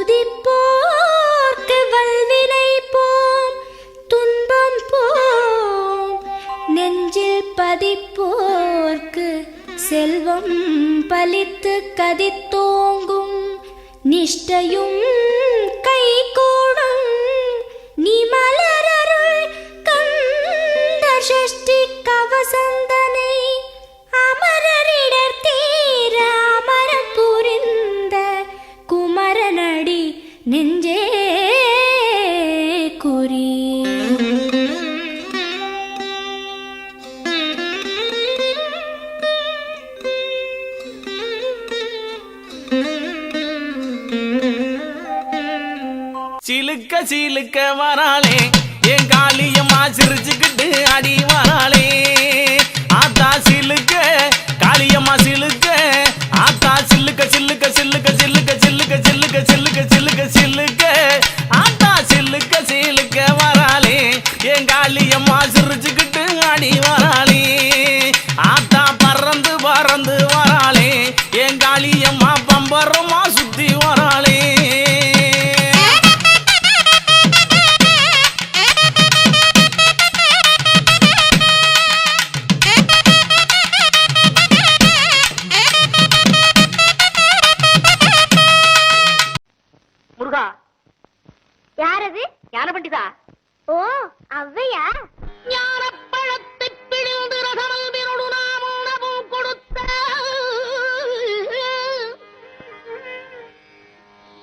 துதிப்போர்க்கு வல்வினை போம் துன்பம் போம் நெஞ்சில் பதிப்போர்க்கு செல்வம் பலித்து கதித்தோங்கும் நிஷ்டையும் கைகூடும் நீ மலரருள் கந்த சஷ்டி கவசந்தனை அமரரிடர் தீர அமரம் புரிந்த குமரனடி நெஞ்சே குறி. சிலுக்க சிலுக்க வராளே என் காளியம்மா சிரிச்சுக்கிட்டு அடி வராளே ஆத்தா சிலுக்க காளியம்மா சிலுக்க ஆத்தா சில்லுக்க சில்லுக்க சில்லுக்க சில்லுக்க சில்லுக்க சில்லுக்க சில்லுக்க சில்லுக்க சில்லுக்க ஆத்தா சில்லுக்க சிலுக்க வராளே என் காளியம்மா சிரிச்சுக்கிட்டு அடி வராளே ஆத்தா பறந்து பறந்து வராளே என் காளியம்மா பம்பரமா சுத்தி வராளே. யாரது? ஞான பண்டிதா. ஓ அவ்வையா? ஞானப்பழத்தை பிழிந்து ரசமல் விருடு நாம் உணவும் கொடுத்த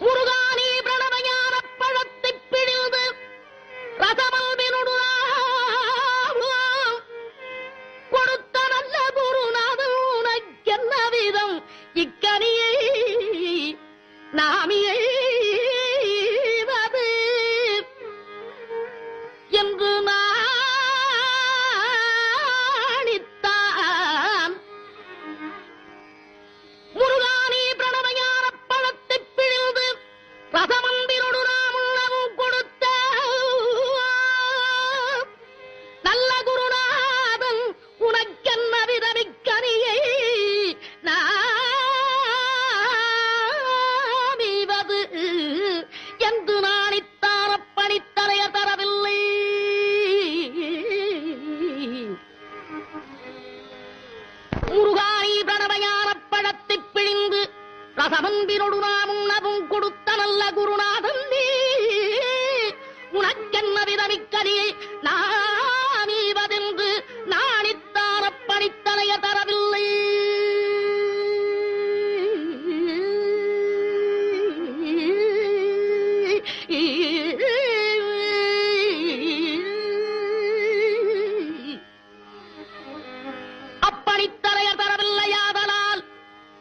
முருகானி பிரணவ ஞானப்பழத்தை பிழிந்து ரசமல் விருடு கொடுத்த நல்ல குருநாதன் உனக்கென்ன விதம் இக்கனியை நாமியை என்று நாணித்தான் முருகானி பிரணவஞான பழத்தை பிழிந்து ரசமந்திரோடு நாம் உணவும் கொடுத்த நல்ல குருநாதன் உனக்கென்ன விதமிக்கனியை நாமிவது என்று நாணித்தான பணித்தலைய தரவில்லை. முருகானி பிரணவஞான பழத்தை பிழிந்து ரசமன்பினோடு நாம் உணவும் கொடுத்த நல்ல குருநாதன் நீ உனக்கென்ன விதமிக்கனியை நாமீவதென்று நாணித்தான பணித்தலைய தரவில்லை. அப்பணித்தலையர் தரவில்லையாதலால்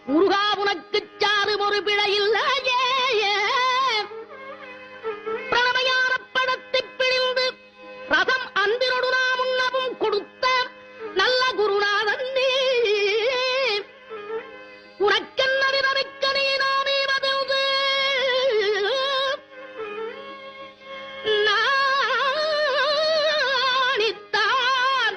முருகா உனக்கு சாறு ஒரு பிழையில்லையே. பிரணவஞான பழத்தை பிழிந்து ரசம் அன்பினோடு நாம் உண்ணவும் கொடுத்த நல்ல குருநாதன் நீ உனக்கென்ன விதமிக்க நீ நாமீவதென்று நாணித்தான்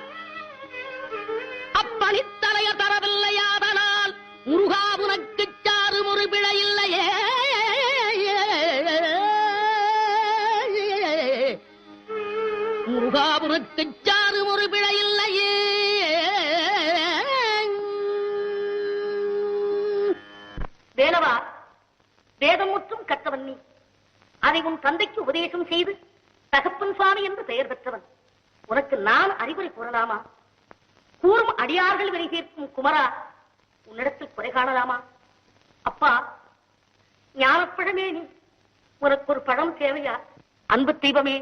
அப்பணித்தலைய தரவில்லையாதனால் முருகா உனக்கு சாறு ஒரு பிழையில்லையே. முருகா உனக்கு சாறு ஒரு பிழையில்லையே. வேலவா, வேதம் முற்றும் கற்றவன் நீ. அதை உன் தந்தைக்கு உபதேசம் செய்து தகப்பன் சுவாமி என்று பெயர் பெற்றவன். உனக்கு நான் அறிவுரை கூறலாமா? கூறும் அடியார்கள் வினை தீர்க்கும் குமரா, உன்னிடத்தில் குறை காணலாமா? அப்பா, ஞானப்பழமே நீ, உனக்கு ஒரு பழம் தேவையா? அன்பு தெய்வமே,